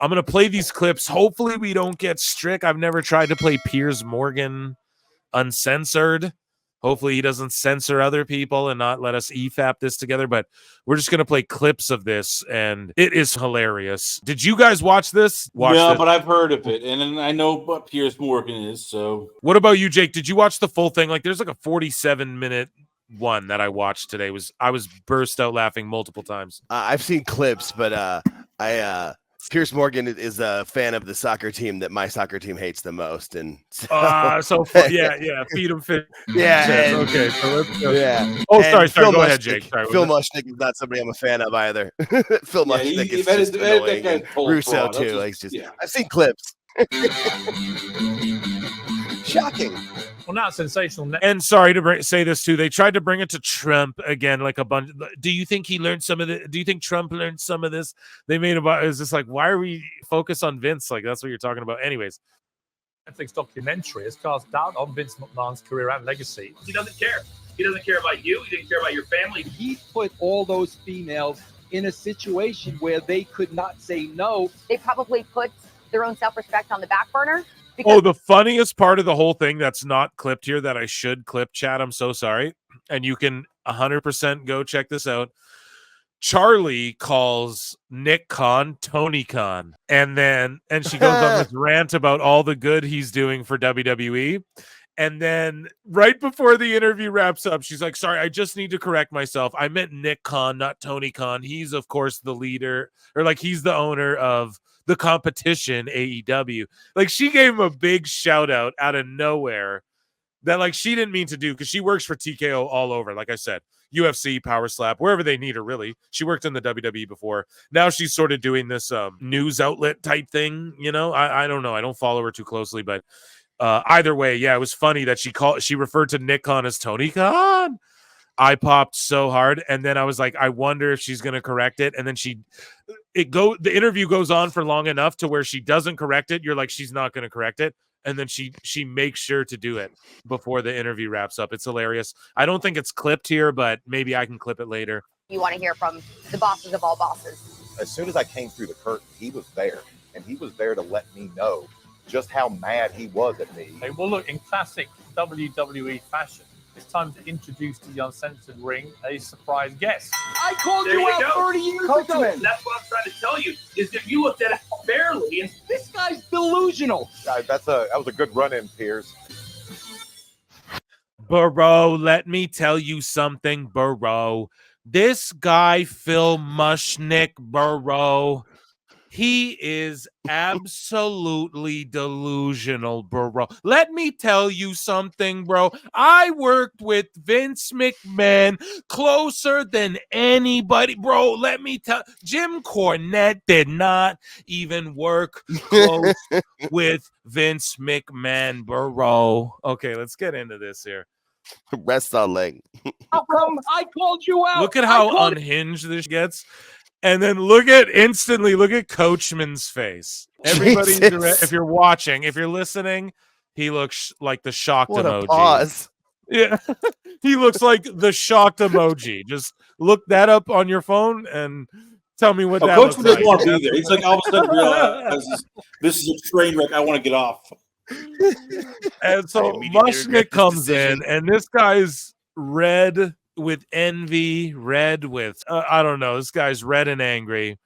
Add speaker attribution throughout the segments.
Speaker 1: I'm going to play these clips. Hopefully we don't get strict. I've never tried to play Piers Morgan Uncensored. Hopefully he doesn't censor other people and not let us EFAP this together, but we're just going to play clips of this, and it is hilarious. Did you guys watch this?
Speaker 2: No, but I've heard of it, and I know what Piers Morgan is, so.
Speaker 1: What about you, Jake? Did you watch the full thing? Like, there's like a 47-minute one that I watched today. I was burst out laughing multiple times.
Speaker 3: I've seen clips, but Piers Morgan is a fan of the soccer team that my soccer team hates the most, and
Speaker 1: yeah, feed him fit.
Speaker 3: Yeah,
Speaker 1: okay. So let's go.
Speaker 3: Yeah.
Speaker 1: Oh, sorry. Go ahead, Jake. Sorry,
Speaker 3: Phil Mushnick is not somebody I'm a fan of either. Phil Mushnick is just annoying. Russo too. Like, I've seen clips. Shocking.
Speaker 4: Well, not sensational.
Speaker 1: And sorry to say this too. They tried to bring it to Trump again, like a bunch. Do you think he learned some of it? Do you think Trump learned some of this? They made about. It's just like, why are we focused on Vince? Like, that's what you're talking about. Anyways,
Speaker 4: Netflix documentary has cast doubt on Vince McMahon's career and legacy.
Speaker 5: He doesn't care. He doesn't care about you. He didn't care about your family.
Speaker 6: He put all those females in a situation where they could not say no.
Speaker 7: They probably put their own self-respect on the back burner.
Speaker 1: Oh, the funniest part of the whole thing that's not clipped here that I should clip, Chad, I'm so sorry. And you can 100% go check this out. Charly calls Nick Khan Tony Khan. And she goes on this rant about all the good he's doing for WWE. And then right before the interview wraps up, she's like, sorry, I just need to correct myself. I meant Nick Khan, not Tony Khan. He's, of course, the leader, or like he's the owner of the competition, AEW. Like, she gave him a big shout out of nowhere that like she didn't mean to do, because she works for TKO all over. Like I said, UFC, Power Slap, wherever they need her, really. She worked in the WWE before. Now she's sort of doing this news outlet type thing. You know, I don't know. I don't follow her too closely, but either way, yeah, it was funny that she referred to Nick Khan as Tony Khan. I popped so hard, and then I was like, I wonder if she's gonna correct it. And then the interview goes on for long enough to where she doesn't correct it. You're like, she's not gonna correct it, and then she makes sure to do it before the interview wraps up. It's hilarious. I don't think it's clipped here, but maybe I can clip it later.
Speaker 7: You want to hear from the bosses of all bosses.
Speaker 8: As soon as I came through the curtain, he was there, and he was there to let me know just how mad he was at me.
Speaker 4: Okay, well, look, in classic WWE fashion, it's time to introduce to the Uncensored ring a surprise guest.
Speaker 6: I called you out 30 years ago.
Speaker 5: That's what I'm trying to tell you, is if you looked at it fairly. And
Speaker 6: this guy's delusional.
Speaker 8: That was a good run-in, Piers.
Speaker 1: Bro, let me tell you something, bro. This guy, Phil Mushnick, bro, he is absolutely delusional, bro. Let me tell you something, bro. I worked with Vince McMahon closer than anybody, bro. Let me tell Jim Cornette did not even work close with Vince McMahon, bro. Okay, let's get into this here.
Speaker 3: Wrestling.
Speaker 6: How come I called you out?
Speaker 1: Look at how unhinged this gets. And then look at Coachman's face. Everybody, if you're watching, if you're listening, he looks like the shocked emoji.
Speaker 3: Pause.
Speaker 1: Yeah, he looks like the shocked emoji. Just look that up on your phone and tell me what that looks
Speaker 2: Coachman doesn't
Speaker 1: like.
Speaker 2: want to be there. He's like, all of a sudden realizes this is a train wreck. I want to get off.
Speaker 1: And so Mushnick comes in, and this guy's red with envy, red with I don't know, this guy's red and angry.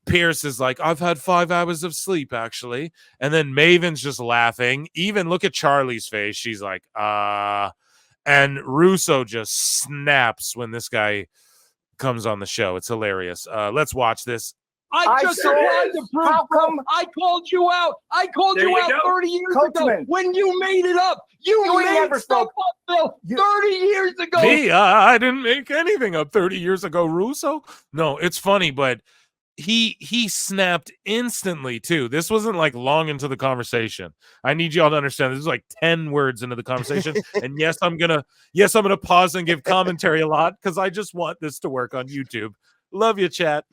Speaker 1: Pierce is like, I've had 5 hours of sleep, actually. And then Maven's just laughing. Even look at Charly's face. She's like, and Russo just snaps when this guy comes on the show. It's hilarious. Let's watch this.
Speaker 6: I just tried to prove. How come I called you out? I called you out 30 years ago when you made it up. You made stuff up, Phil, 30 years ago.
Speaker 1: Me? I didn't make anything up 30 years ago, Russo. No, it's funny, but he snapped instantly too. This wasn't like long into the conversation. I need y'all to understand this is like 10 words into the conversation. And yes, I'm gonna pause and give commentary a lot because I just want this to work on YouTube. Love you, chat.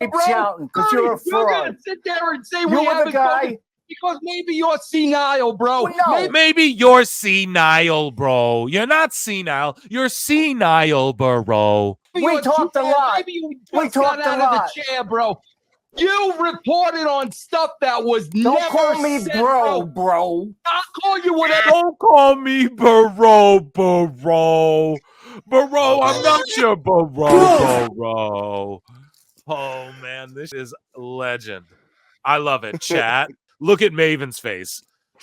Speaker 6: Bro, because you're gonna sit there and say we have a guy because maybe you're senile, bro.
Speaker 1: No. Maybe you're senile, bro. You're not senile. You're senile, bro.
Speaker 6: We talked a lot. Maybe you just got out of the chair, bro. You reported on stuff that was
Speaker 9: Don't
Speaker 6: never
Speaker 9: call me
Speaker 6: said,
Speaker 9: bro.
Speaker 6: I'll call you whatever.
Speaker 1: Don't call me bro. I'm not your bro. Oh man, this is legend. I love it. Chat. Look at Maven's face,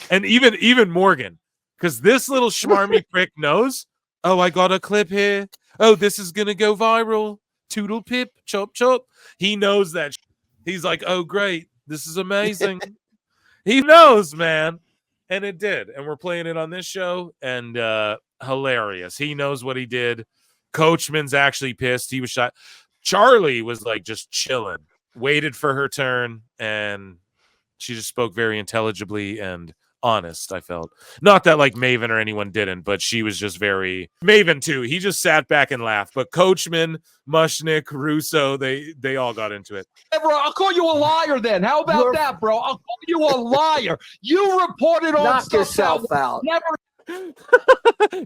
Speaker 1: and even Morgan, because this little schmarmy prick knows. Oh, I got a clip here. Oh, this is gonna go viral. Toodle pip, chop chop. He knows that. He's like, oh great, this is amazing. He knows, man. And it did. And we're playing it on this show. And hilarious. He knows what he did. Coachman's actually pissed. He was shot. Charly was like just chilling, waited for her turn, and she just spoke very intelligibly and honest, I felt. Not that like Maven or anyone didn't, but she was just very Maven too. He just sat back and laughed. But Coachman, Mushnick, Russo, they all got into it.
Speaker 6: Hey, bro, I'll call you a liar then. How about that, bro? I'll call you a liar. You reported on
Speaker 9: Knock
Speaker 6: stuff
Speaker 9: yourself
Speaker 6: that
Speaker 9: out.
Speaker 6: never.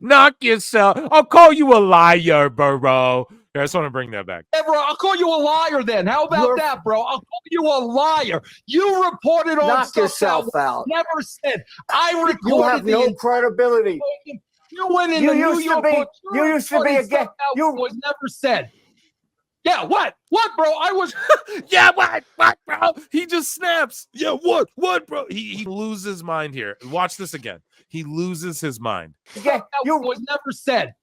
Speaker 1: Knock yourself. I'll call you a liar, bro. I just want to bring that back.
Speaker 6: Hey, bro, I'll call you a liar then. How about that, bro? I'll call you a liar. You reported on
Speaker 9: Knock
Speaker 6: stuff
Speaker 9: yourself
Speaker 6: that
Speaker 9: out.
Speaker 6: never said. I recorded
Speaker 9: You have no credibility.
Speaker 6: You went in
Speaker 9: You
Speaker 6: the New
Speaker 9: used to
Speaker 6: York
Speaker 9: be-
Speaker 6: Post.
Speaker 9: you used to be a
Speaker 6: stuff that
Speaker 9: you-
Speaker 6: was never said. Yeah, what? What, bro? I was.
Speaker 1: Yeah, what, bro? He just snaps. Yeah, what, bro? He loses his mind here. Watch this again. He loses his mind.
Speaker 9: Yeah,
Speaker 6: You was never said.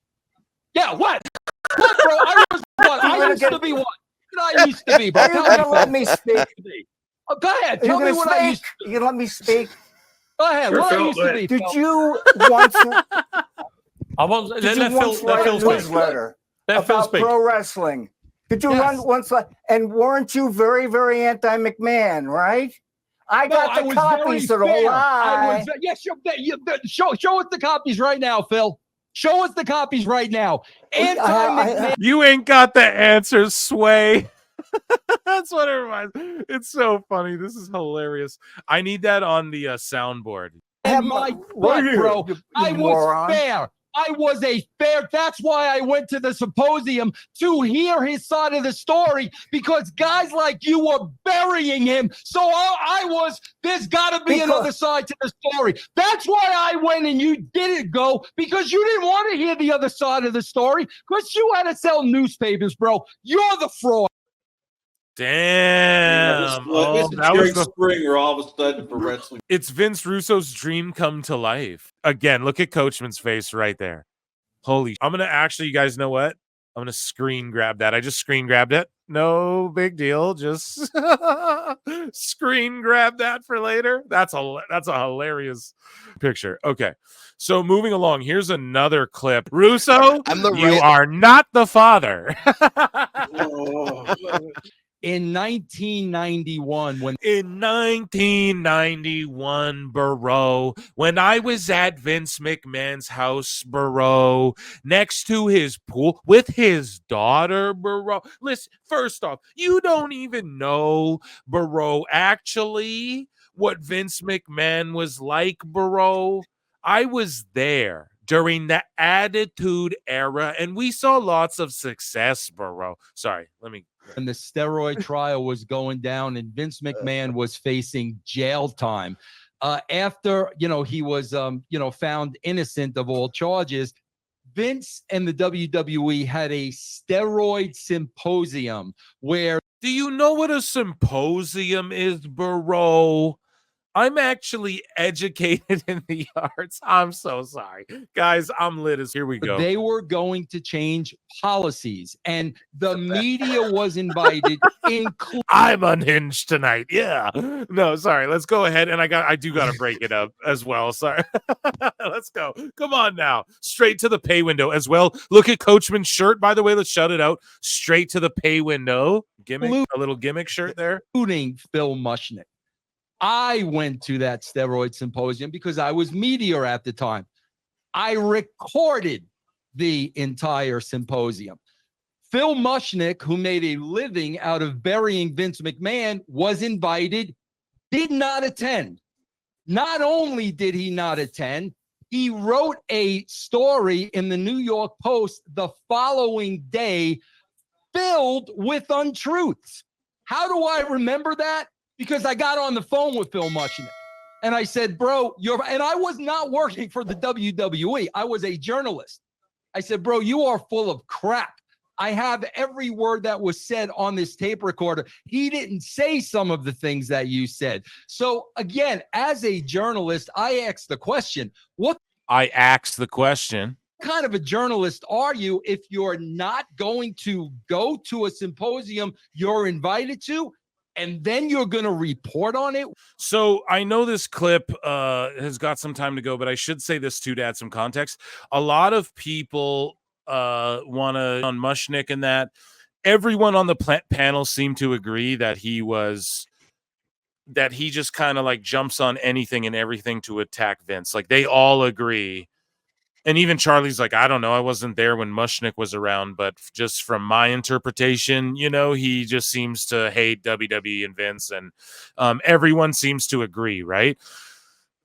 Speaker 6: Yeah, what? What, bro? I was what? I used to be what? What I used to be, bro.
Speaker 9: Are you
Speaker 6: Tell
Speaker 9: gonna
Speaker 6: me,
Speaker 9: let
Speaker 6: Phil.
Speaker 9: me speak?
Speaker 6: Oh, go ahead.
Speaker 9: Are you
Speaker 6: Tell me
Speaker 9: gonna
Speaker 6: what I used.
Speaker 9: speak? You gonna let me speak?
Speaker 6: Go ahead.
Speaker 5: Sure,
Speaker 6: What I
Speaker 5: Phil,
Speaker 6: used
Speaker 5: go
Speaker 6: to be.
Speaker 9: Did
Speaker 6: Phil.
Speaker 9: you once?
Speaker 4: I want
Speaker 9: Did you
Speaker 4: let
Speaker 9: once
Speaker 4: Phil
Speaker 9: write a
Speaker 4: speak.
Speaker 9: newsletter
Speaker 4: Let Phil
Speaker 9: about
Speaker 4: speak.
Speaker 9: pro wrestling? Did you
Speaker 6: Yes.
Speaker 9: run once? And weren't you very, very anti-McMahon, right? I
Speaker 6: No,
Speaker 9: got
Speaker 6: I
Speaker 9: the
Speaker 6: was
Speaker 9: copies
Speaker 6: very
Speaker 9: of the
Speaker 6: fair.
Speaker 9: lie.
Speaker 6: Yes, show us the copies right now, Phil. Show us the copies right now. Anti-McMahon.
Speaker 1: You ain't got the answers, Sway. That's what it reminds. It's so funny. This is hilarious. I need that on the soundboard.
Speaker 6: And my
Speaker 9: Right
Speaker 6: butt,
Speaker 9: here,
Speaker 6: bro.
Speaker 9: you
Speaker 6: I was
Speaker 9: moron.
Speaker 6: fair. I was a fair. That's why I went to the symposium to hear his side of the story, because guys like you were burying him. So I was, there's got to be another side to the story. That's why I went and you didn't go, because you didn't want to hear the other side of the story, because you had to sell newspapers, bro. You're the fraud.
Speaker 1: Damn.
Speaker 2: This is
Speaker 1: That was
Speaker 2: Jerry Springer all of a sudden for wrestling.
Speaker 1: It's Vince Russo's dream come to life. Again, look at Coachman's face right there. Holy, I'm going to actually, you guys know what? I'm going to screen grab that. I just screen grabbed it. No big deal. Just screen grab that for later. That's a hilarious picture. Okay. So moving along, here's another clip. Russo, you are not the father.
Speaker 6: In 1991,
Speaker 1: In 1991, bro, when I was at Vince McMahon's house, bro, next to his pool with his daughter, bro. Listen, first off, you don't even know, bro, actually what Vince McMahon was like, bro. I was there during the Attitude Era, and we saw lots of success, bro. Sorry, let me.
Speaker 6: when the steroid trial was going down and Vince McMahon was facing jail time. After, he was, found innocent of all charges, Vince and the WWE had a steroid symposium where.
Speaker 1: Do you know what a symposium is, bro? I'm actually educated in the arts. I'm so sorry. Guys, I'm lit as here we go.
Speaker 6: They were going to change policies, and the media was invited, including.
Speaker 1: I'm unhinged tonight. Yeah. No, sorry. Let's go ahead. And I do got to break it up as well. Sorry. Let's go. Come on now. Straight to the pay window as well. Look at Coachman's shirt, by the way. Let's shout it out. Straight to the pay window. Gimmick, a little gimmick shirt there.
Speaker 6: Including Phil Mushnick. I went to that steroid symposium because I was media at the time. I recorded the entire symposium. Phil Mushnick, who made a living out of burying Vince McMahon, was invited, did not attend. Not only did he not attend, he wrote a story in the New York Post the following day filled with untruths. How do I remember that? Because I got on the phone with Phil Mushnick and I said, bro, and I was not working for the WWE. I was a journalist. I said, bro, you are full of crap. I have every word that was said on this tape recorder. He didn't say some of the things that you said. So again, as a journalist, I asked the question, what kind of a journalist are you if you're not going to go to a symposium you're invited to, and then you're going to report on it?
Speaker 1: So I know this clip has got some time to go, but I should say this too to add some context. A lot of people want to on Mushnick and that. Everyone on the panel seemed to agree that he just kind of like jumps on anything and everything to attack Vince. Like they all agree. And even Charlie's like, I don't know, I wasn't there when Mushnick was around, but just from my interpretation, you know, he just seems to hate WWE and Vince, and everyone seems to agree, right?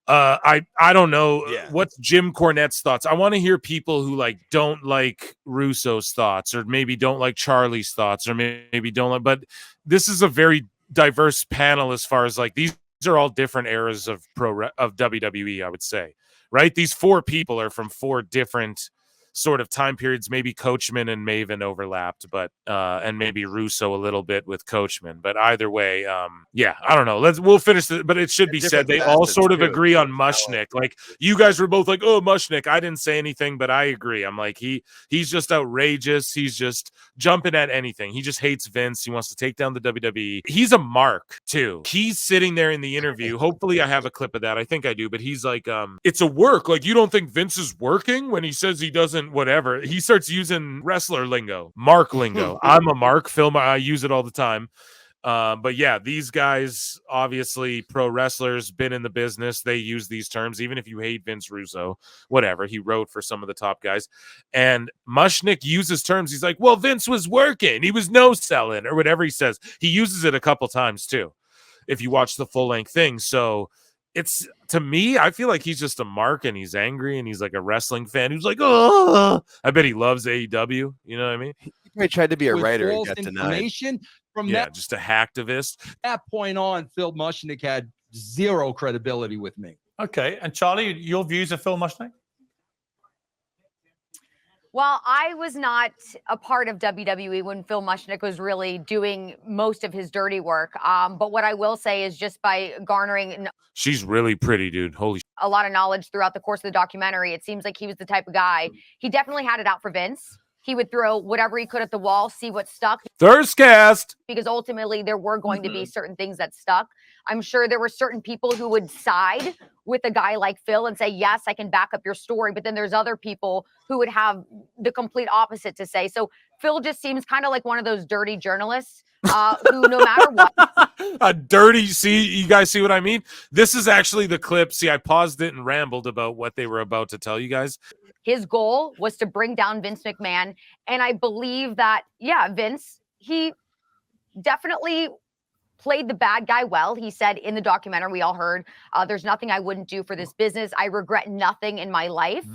Speaker 1: I don't know what's Jim Cornette's thoughts. I want to hear people who like don't like Russo's thoughts, or maybe don't like Charlie's thoughts, or maybe don't like. But this is a very diverse panel as far as like these are all different eras of WWE, I would say. Right? These four people are from four different sort of time periods. Maybe Coachman and Maven overlapped, but and maybe Russo a little bit with Coachman. But either way, yeah, I don't know. We'll finish it, but it should be said they all sort of agree on Mushnick. Like you guys were both like, oh, Mushnick. I didn't say anything, but I agree. I'm like, he's just outrageous. He's just jumping at anything. He just hates Vince. He wants to take down the WWE. He's a mark too. He's sitting there in the interview. Hopefully I have a clip of that. I think I do, but he's like, it's a work. Like, you don't think Vince is working when he says he doesn't, whatever. He starts using wrestler lingo, mark lingo. I'm a mark. Phil, I use it all the time. But yeah, these guys, obviously pro wrestlers, been in the business. They use these terms, even if you hate Vince Russo, whatever. He wrote for some of the top guys. And Mushnick uses terms. He's like, well, Vince was working. He was no selling, or whatever he says. He uses it a couple times too, if you watch the full length thing. So it's, to me, I feel like he's just a mark, and he's angry, and he's like a wrestling fan who's like, oh, I bet he loves AEW. You know what I mean?
Speaker 3: He tried to be a
Speaker 6: With
Speaker 3: writer and
Speaker 6: false
Speaker 3: got denied.
Speaker 6: information. From
Speaker 1: Yeah, just a hacktivist.
Speaker 6: that point on, Phil Mushnick had zero credibility with me.
Speaker 4: Okay, and Charlie, your views of Phil Mushnick?
Speaker 7: Well, I was not a part of WWE when Phil Mushnick was really doing most of his dirty work. But what I will say is, just by garnering
Speaker 1: She's really pretty, dude. Holy
Speaker 7: a lot of knowledge throughout the course of the documentary, it seems like he was the type of guy. He definitely had it out for Vince. He would throw whatever he could at the wall, see what stuck.
Speaker 1: Thirstcast.
Speaker 7: Because ultimately there were going to be certain things that stuck. I'm sure there were certain people who would side with a guy like Phil and say, yes, I can back up your story. But then there's other people who would have the complete opposite to say. So Phil just seems kind of like one of those dirty journalists who, no matter what.
Speaker 1: A dirty, see, you guys see what I mean? This is actually the clip. See, I paused it and rambled about what they were about to tell you guys.
Speaker 7: His goal was to bring down Vince McMahon. And I believe that, yeah, Vince, he definitely played the bad guy well. He said in the documentary, we all heard, there's nothing I wouldn't do for this business. I regret nothing in my life.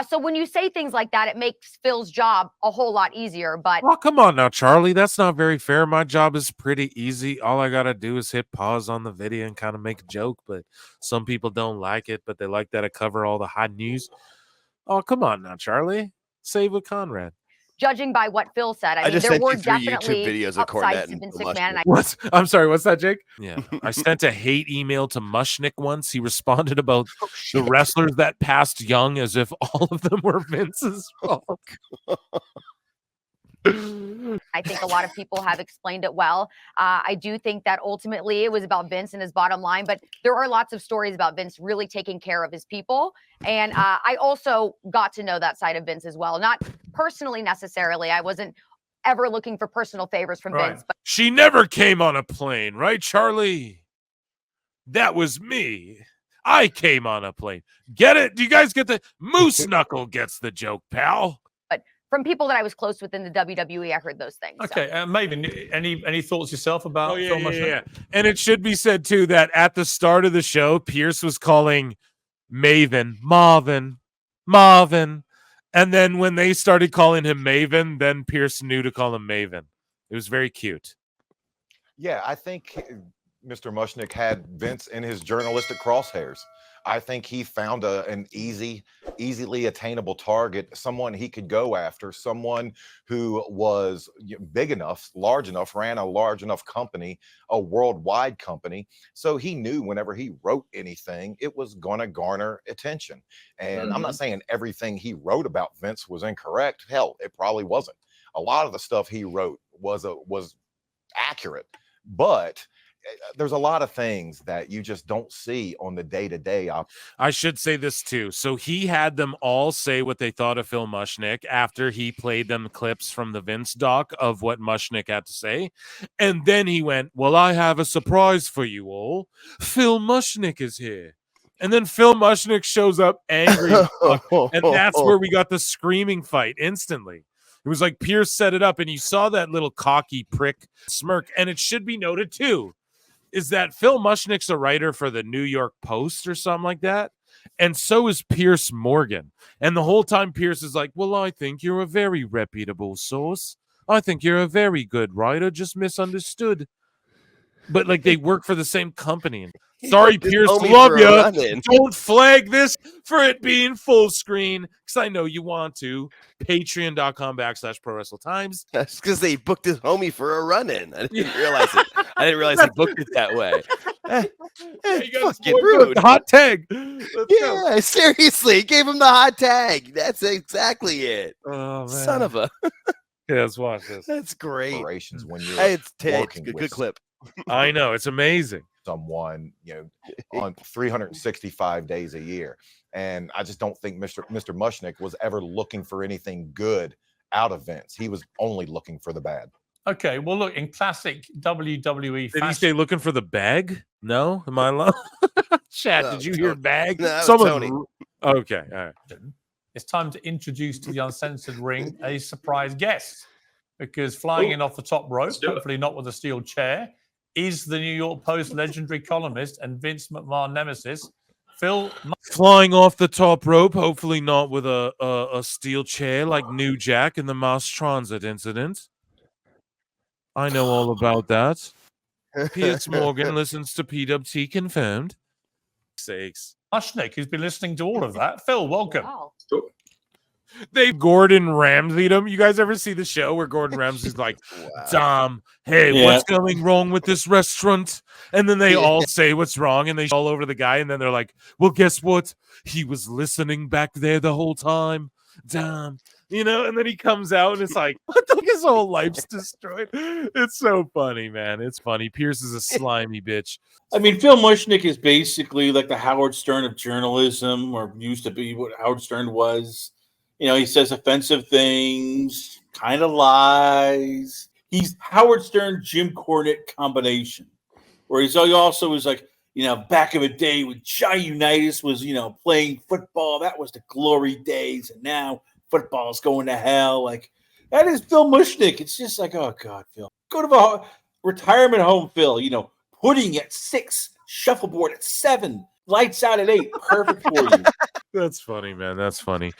Speaker 7: So when you say things like that, it makes Phil's job a whole lot easier. But
Speaker 1: oh, come on now, Charlie. That's not very fair. My job is pretty easy. All I got to do is hit pause on the video and kind of make a joke. But some people don't like it, but they like that I cover all the hot news. Oh, come on now, Charlie. Save with Conrad.
Speaker 7: judging by what Phil said, I mean, there were definitely
Speaker 3: videos of
Speaker 7: upsides
Speaker 3: Cornette
Speaker 7: to Vince
Speaker 3: and
Speaker 7: McMahon. And
Speaker 1: What? I'm sorry. What's that, Jake? Yeah, I sent a hate email to Mushnick once. He responded about the wrestlers that passed young as if all of them were Vince's fault.
Speaker 7: I think a lot of people have explained it well. I do think that ultimately it was about Vince and his bottom line, but there are lots of stories about Vince really taking care of his people. And I also got to know that side of Vince as well. Not personally necessarily. I wasn't ever looking for personal favors from Vince. But
Speaker 1: she never came on a plane, right, Charlie? That was me. I came on a plane. Get it? Do you guys get the Moose Knuckle gets the joke, pal?
Speaker 7: From people that I was close with in the WWE, I heard those things.
Speaker 4: Okay, Maven, any thoughts yourself about Phil Mushnick?
Speaker 1: Yeah. And it should be said, too, that at the start of the show, Pierce was calling Maven Marvin. And then when they started calling him Maven, then Pierce knew to call him Maven. It was very cute.
Speaker 8: Yeah, I think Mr. Mushnick had Vince in his journalistic crosshairs. I think he found an easily attainable target, someone he could go after, someone who was big enough, large enough, ran a large enough company, a worldwide company. So he knew whenever he wrote anything, it was going to garner attention. And I'm not saying everything he wrote about Vince was incorrect. Hell, it probably wasn't. A lot of the stuff he wrote was accurate, but there's a lot of things that you just don't see on the day-to-day.
Speaker 1: I should say this too. So he had them all say what they thought of Phil Mushnick after he played them clips from the Vince doc of what Mushnick had to say. And then he went, well, I have a surprise for you all. Phil Mushnick is here. And then Phil Mushnick shows up angry. And that's where we got the screaming fight instantly. It was like Pierce set it up, and you saw that little cocky prick smirk. And it should be noted too, is that Phil Mushnick's a writer for the New York Post or something like that. And so is Piers Morgan. And the whole time Pierce is like, well, I think you're a very reputable source. I think you're a very good writer, just misunderstood. But like they work for the same company. Sorry, Pierce, love you. Don't flag this for it being full screen because I know you want to. Patreon.com/ProWrestleTimes.
Speaker 3: That's because they booked his homie for a run-in. I didn't realize it. I didn't realize they booked it that way. Fucking rude.
Speaker 1: Hot tag.
Speaker 3: Yeah, seriously, gave him the hot tag. That's exactly it.
Speaker 1: Oh, man.
Speaker 3: Son of a.
Speaker 1: Yeah, let's watch this.
Speaker 3: That's great.
Speaker 8: When you're
Speaker 3: It's
Speaker 8: working
Speaker 3: good
Speaker 8: with
Speaker 3: clip.
Speaker 1: I know, it's amazing.
Speaker 8: Someone, on 365 days a year. And I just don't think Mr. Mushnick was ever looking for anything good out of Vince. He was only looking for the bad.
Speaker 4: Okay, well, look, in classic WWE
Speaker 1: Did
Speaker 4: fashion,
Speaker 1: he say looking for the bag? No? Am I alone? Chat,
Speaker 3: No,
Speaker 1: did you hear bag?
Speaker 3: No,
Speaker 1: Someone.
Speaker 3: Tony.
Speaker 1: Okay, all right.
Speaker 4: it's time to introduce to the Uncensored ring a surprise guest. Because flying in off the top rope, hopefully not with a steel chair, is the New York Post legendary columnist and Vince McMahon nemesis, Phil.
Speaker 1: Flying off the top rope, hopefully not with a steel chair like New Jack in the Mass Transit incident. I know all about that. Piers Morgan listens to PWT Confirmed. Sakes.
Speaker 4: Mushnick, who's been listening to all of that. Phil, welcome.
Speaker 7: Wow.
Speaker 1: They Gordon Ramsay'd him. You guys ever see the show where Gordon Ramsay's like, Dom, hey, what's going wrong with this restaurant? And then they all say what's wrong and they all over the guy. And then they're like, well, guess what? He was listening back there the whole time. Dom, and then he comes out and it's like, what the his whole life's destroyed. It's so funny, man. It's funny. Pierce is a slimy bitch.
Speaker 2: I mean, Phil Mushnick is basically like the Howard Stern of journalism, or used to be what Howard Stern was. He says offensive things, kind of lies. He's Howard Stern, Jim Cornette combination, where he also was like, back in the day when Johnny Unitas was, playing football, that was the glory days. And now football's going to hell. Like, that is Phil Mushnick. It's just like, oh, God, Phil. Go to the retirement home, Phil. Pudding at 6, shuffleboard at 7, lights out at 8. Perfect for you.
Speaker 1: That's funny, man. That's funny.